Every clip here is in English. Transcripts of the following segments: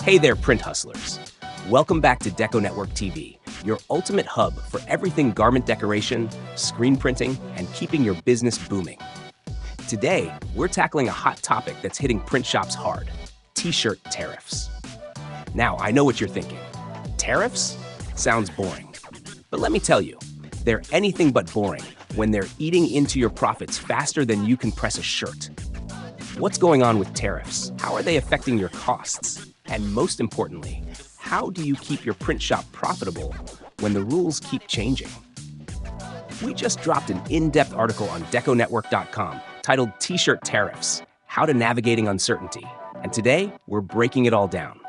Hey there, print hustlers. Welcome back to DecoNetwork TV, your ultimate hub for everything garment decoration, screen printing, and keeping your business booming. Today, we're tackling a hot topic that's hitting print shops hard: t-shirt tariffs. Now, I know what you're thinking. Tariffs? Sounds boring. But let me tell you, they're anything but boring when they're eating into your profits faster than you can press a shirt. What's going on with tariffs? How are they affecting your costs? And most importantly, how do you keep your print shop profitable when the rules keep changing? We just dropped an in-depth article on DecoNetwork.com titled T-Shirt Tariffs: How to Navigating Uncertainty. And today, we're breaking it all down.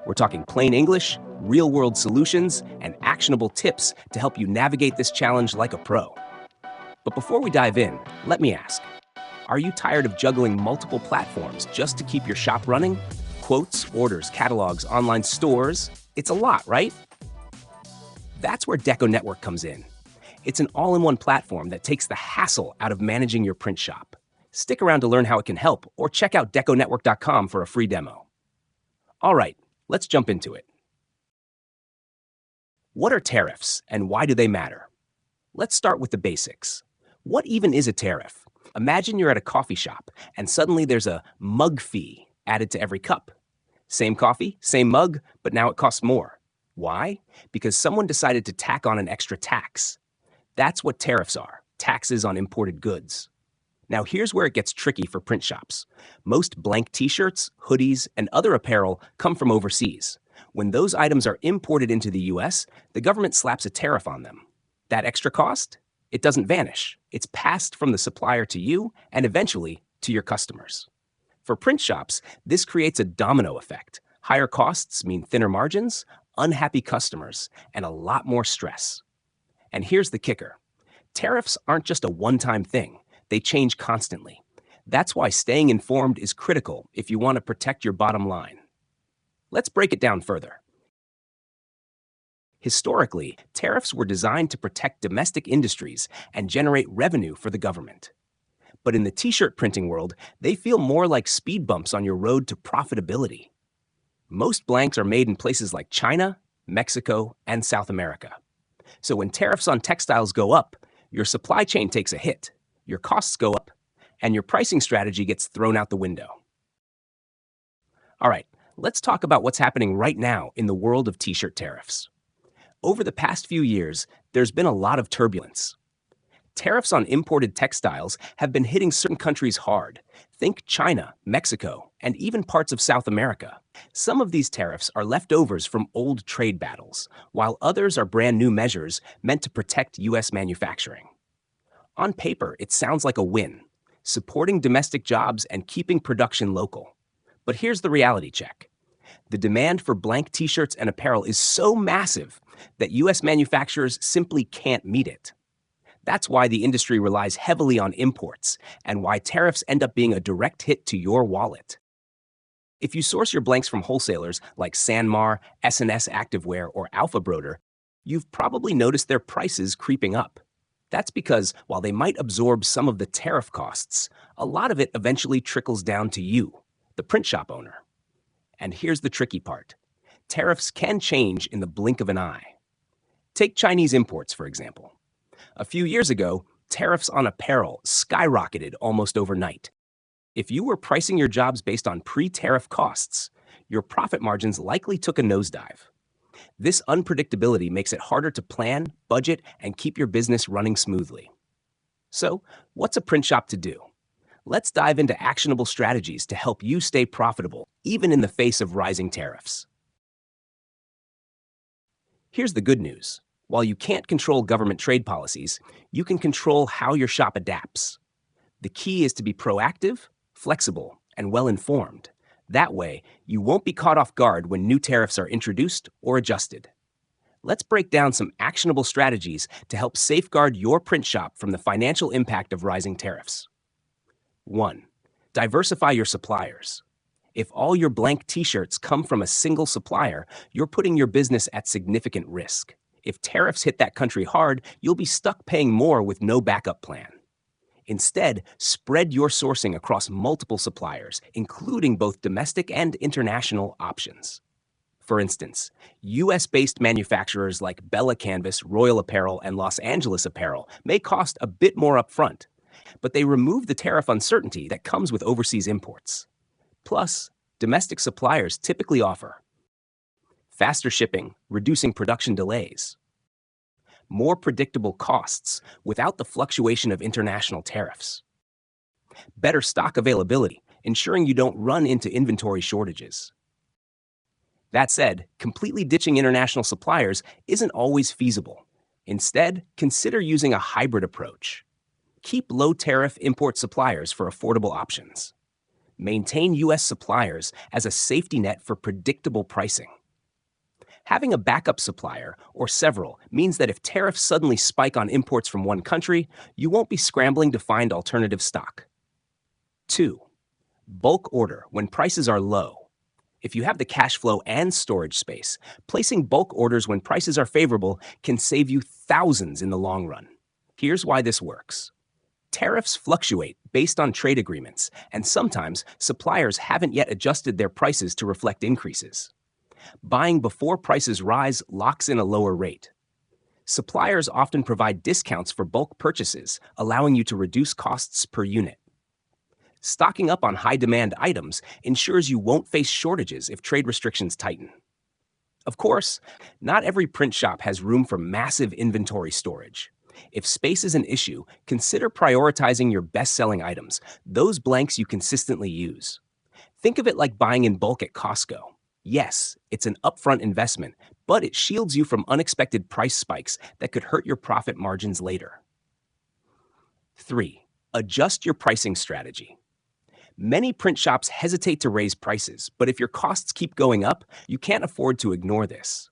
We're talking plain English, real-world solutions, and actionable tips to help you navigate this challenge like a pro. But before we dive in, let me ask, are you tired of juggling multiple platforms just to keep your shop running? Quotes, orders, catalogs, online stores. It's a lot, right? That's where DecoNetwork comes in. It's an all-in-one platform that takes the hassle out of managing your print shop. Stick around to learn how it can help, or check out DecoNetwork.com for a free demo. All right, let's jump into it. What are tariffs, and why do they matter? Let's start with the basics. What even is a tariff? Imagine you're at a coffee shop, and suddenly there's a mug fee added to every cup. Same coffee, same mug, but now it costs more. Why? Because someone decided to tack on an extra tax. That's what tariffs are: taxes on imported goods. Now here's where it gets tricky for print shops. Most blank t-shirts, hoodies, and other apparel come from overseas. When those items are imported into the US, the government slaps a tariff on them. That extra cost? It doesn't vanish. It's passed from the supplier to you and eventually to your customers. For print shops, this creates a domino effect. Higher costs mean thinner margins, unhappy customers, and a lot more stress. And here's the kicker. Tariffs aren't just a one-time thing. They change constantly. That's why staying informed is critical if you want to protect your bottom line. Let's break it down further. Historically, tariffs were designed to protect domestic industries and generate revenue for the government. But in the t-shirt printing world, they feel more like speed bumps on your road to profitability. Most blanks are made in places like China, Mexico, and South America. So when tariffs on textiles go up, your supply chain takes a hit, your costs go up, and your pricing strategy gets thrown out the window. All right, let's talk about what's happening right now in the world of t-shirt tariffs. Over the past few years, there's been a lot of turbulence. Tariffs on imported textiles have been hitting certain countries hard. Think China, Mexico, and even parts of South America. Some of these tariffs are leftovers from old trade battles, while others are brand new measures meant to protect U.S. manufacturing. On paper, it sounds like a win, supporting domestic jobs and keeping production local. But here's the reality check. The demand for blank t-shirts and apparel is so massive that U.S. manufacturers simply can't meet it. That's why the industry relies heavily on imports, and why tariffs end up being a direct hit to your wallet. If you source your blanks from wholesalers like Sanmar, S&S Activewear, or Alpha Broder, you've probably noticed their prices creeping up. That's because while they might absorb some of the tariff costs, a lot of it eventually trickles down to you, the print shop owner. And here's the tricky part. Tariffs can change in the blink of an eye. Take Chinese imports, for example. A few years ago, tariffs on apparel skyrocketed almost overnight. If you were pricing your jobs based on pre-tariff costs, your profit margins likely took a nosedive. This unpredictability makes it harder to plan, budget, and keep your business running smoothly. So, what's a print shop to do? Let's dive into actionable strategies to help you stay profitable, even in the face of rising tariffs. Here's the good news. While you can't control government trade policies, you can control how your shop adapts. The key is to be proactive, flexible, and well-informed. That way, you won't be caught off guard when new tariffs are introduced or adjusted. Let's break down some actionable strategies to help safeguard your print shop from the financial impact of rising tariffs. 1. Diversify your suppliers. If all your blank t-shirts come from a single supplier, you're putting your business at significant risk. If tariffs hit that country hard, you'll be stuck paying more with no backup plan. Instead, spread your sourcing across multiple suppliers, including both domestic and international options. For instance, US-based manufacturers like Bella Canvas, Royal Apparel, and Los Angeles Apparel may cost a bit more upfront, but they remove the tariff uncertainty that comes with overseas imports. Plus, domestic suppliers typically offer faster shipping, reducing production delays, more predictable costs without the fluctuation of international tariffs, better stock availability, ensuring you don't run into inventory shortages. That said, completely ditching international suppliers isn't always feasible. Instead, consider using a hybrid approach. Keep low-tariff import suppliers for affordable options. Maintain U.S. suppliers as a safety net for predictable pricing. Having a backup supplier, or several, means that if tariffs suddenly spike on imports from one country, you won't be scrambling to find alternative stock. 2. Bulk order when prices are low. If you have the cash flow and storage space, placing bulk orders when prices are favorable can save you thousands in the long run. Here's why this works. Tariffs fluctuate based on trade agreements, and sometimes suppliers haven't yet adjusted their prices to reflect increases. Buying before prices rise locks in a lower rate. Suppliers often provide discounts for bulk purchases, allowing you to reduce costs per unit. Stocking up on high-demand items ensures you won't face shortages if trade restrictions tighten. Of course, not every print shop has room for massive inventory storage. If space is an issue, consider prioritizing your best-selling items, those blanks you consistently use. Think of it like buying in bulk at Costco. Yes, it's an upfront investment, but it shields you from unexpected price spikes that could hurt your profit margins later. 3. Adjust your pricing strategy. Many print shops hesitate to raise prices, but if your costs keep going up, you can't afford to ignore this.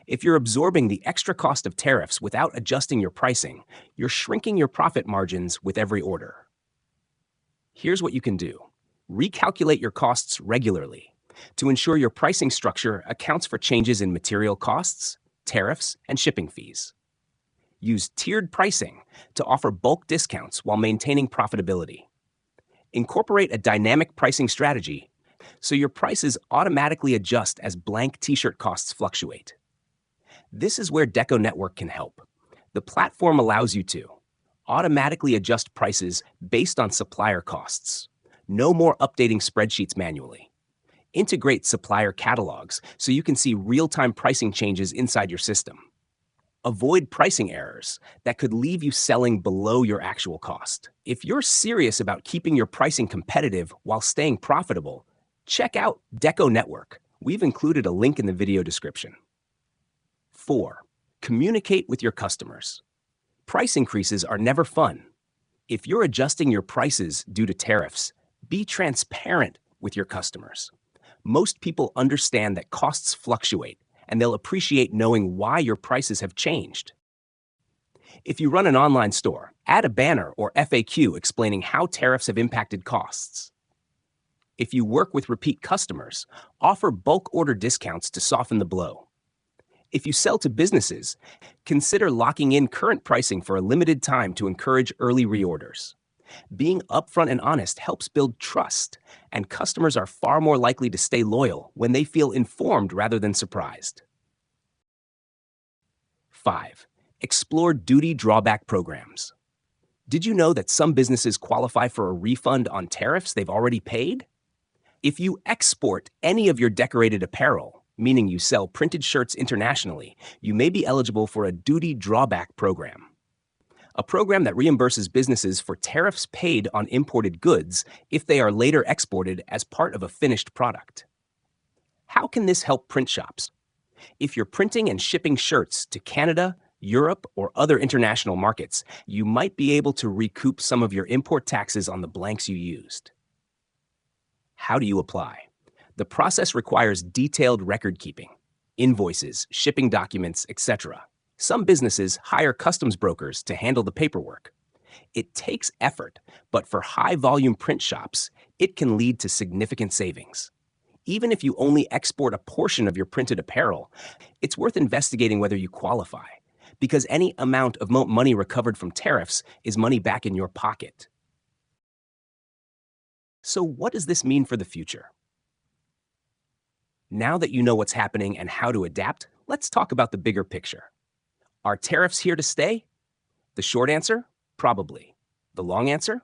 If you're absorbing the extra cost of tariffs without adjusting your pricing, you're shrinking your profit margins with every order. Here's what you can do. Recalculate your costs regularly to ensure your pricing structure accounts for changes in material costs, tariffs, and shipping fees. Use tiered pricing to offer bulk discounts while maintaining profitability. Incorporate a dynamic pricing strategy so your prices automatically adjust as blank t-shirt costs fluctuate. This is where DecoNetwork can help. The platform allows you to automatically adjust prices based on supplier costs. No more updating spreadsheets manually. Integrate supplier catalogs so you can see real-time pricing changes inside your system. Avoid pricing errors that could leave you selling below your actual cost. If you're serious about keeping your pricing competitive while staying profitable, check out DecoNetwork. We've included a link in the video description. 4. Communicate with your customers. Price increases are never fun. If you're adjusting your prices due to tariffs, be transparent with your customers. Most people understand that costs fluctuate, and they'll appreciate knowing why your prices have changed. If you run an online store, add a banner or FAQ explaining how tariffs have impacted costs. If you work with repeat customers, offer bulk order discounts to soften the blow. If you sell to businesses, consider locking in current pricing for a limited time to encourage early reorders. Being upfront and honest helps build trust, and customers are far more likely to stay loyal when they feel informed rather than surprised. 5. Explore duty drawback programs. Did you know that some businesses qualify for a refund on tariffs they've already paid? If you export any of your decorated apparel, meaning you sell printed shirts internationally, you may be eligible for a duty drawback program. A program that reimburses businesses for tariffs paid on imported goods if they are later exported as part of a finished product. How can this help print shops? If you're printing and shipping shirts to Canada, Europe, or other international markets, you might be able to recoup some of your import taxes on the blanks you used. How do you apply? The process requires detailed record keeping, invoices, shipping documents, etc. Some businesses hire customs brokers to handle the paperwork. It takes effort, but for high-volume print shops, it can lead to significant savings. Even if you only export a portion of your printed apparel, it's worth investigating whether you qualify, because any amount of money recovered from tariffs is money back in your pocket. So what does this mean for the future? Now that you know what's happening and how to adapt, let's talk about the bigger picture. Are tariffs here to stay? The short answer? Probably. The long answer?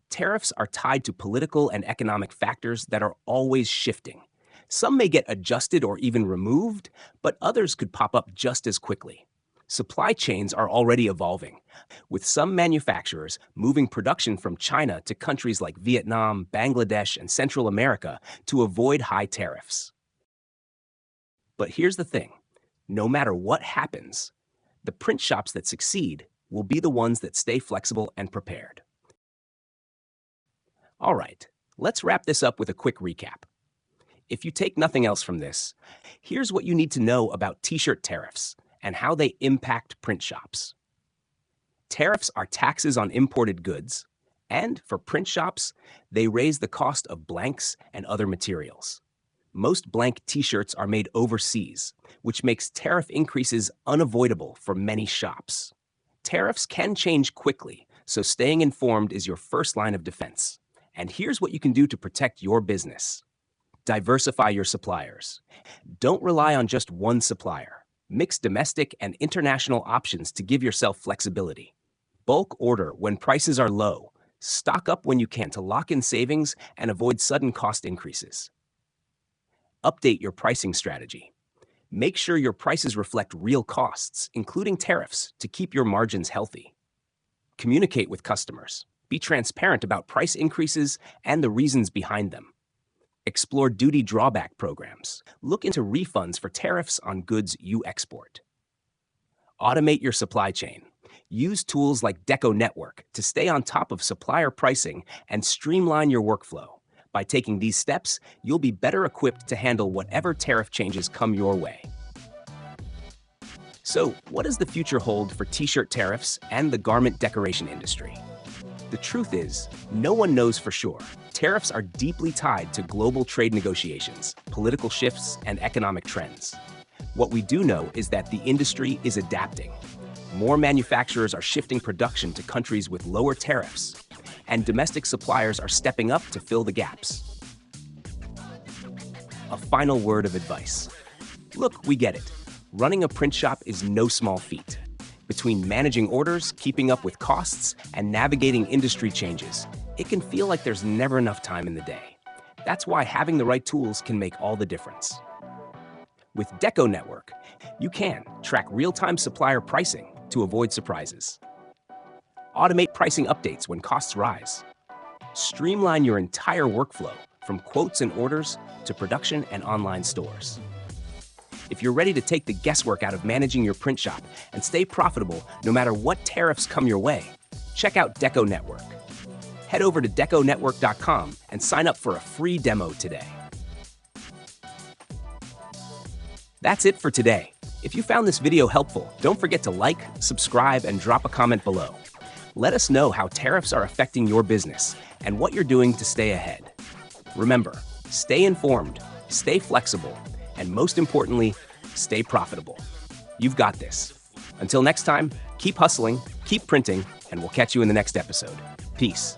Tariffs are tied to political and economic factors that are always shifting. Some may get adjusted or even removed, but others could pop up just as quickly. Supply chains are already evolving, with some manufacturers moving production from China to countries like Vietnam, Bangladesh, and Central America to avoid high tariffs. But here's the thing, no matter what happens, the print shops that succeed will be the ones that stay flexible and prepared. All right, let's wrap this up with a quick recap. If you take nothing else from this, here's what you need to know about t-shirt tariffs and how they impact print shops. Tariffs are taxes on imported goods, and for print shops, they raise the cost of blanks and other materials. Most blank t-shirts are made overseas, which makes tariff increases unavoidable for many shops. Tariffs can change quickly, so staying informed is your first line of defense. And here's what you can do to protect your business. Diversify your suppliers. Don't rely on just one supplier. Mix domestic and international options to give yourself flexibility. Bulk order when prices are low. Stock up when you can to lock in savings and avoid sudden cost increases. Update your pricing strategy. Make sure your prices reflect real costs, including tariffs, to keep your margins healthy. Communicate with customers. Be transparent about price increases and the reasons behind them. Explore duty drawback programs. Look into refunds for tariffs on goods you export. Automate your supply chain. Use tools like DecoNetwork to stay on top of supplier pricing and streamline your workflow. By taking these steps, you'll be better equipped to handle whatever tariff changes come your way. So, what does the future hold for t-shirt tariffs and the garment decoration industry? The truth is, no one knows for sure. Tariffs are deeply tied to global trade negotiations, political shifts, and economic trends. What we do know is that the industry is adapting. More manufacturers are shifting production to countries with lower tariffs, and domestic suppliers are stepping up to fill the gaps. A final word of advice. Look, we get it. Running a print shop is no small feat. Between managing orders, keeping up with costs, and navigating industry changes, it can feel like there's never enough time in the day. That's why having the right tools can make all the difference. With DecoNetwork, you can track real-time supplier pricing to avoid surprises. Automate pricing updates when costs rise. Streamline your entire workflow from quotes and orders to production and online stores. If you're ready to take the guesswork out of managing your print shop and stay profitable no matter what tariffs come your way, check out DecoNetwork. Head over to DecoNetwork.com and sign up for a free demo today. That's it for today. If you found this video helpful, don't forget to like, subscribe, and drop a comment below. Let us know how tariffs are affecting your business and what you're doing to stay ahead. Remember, stay informed, stay flexible, and most importantly, stay profitable. You've got this. Until next time, keep hustling, keep printing, and we'll catch you in the next episode. Peace.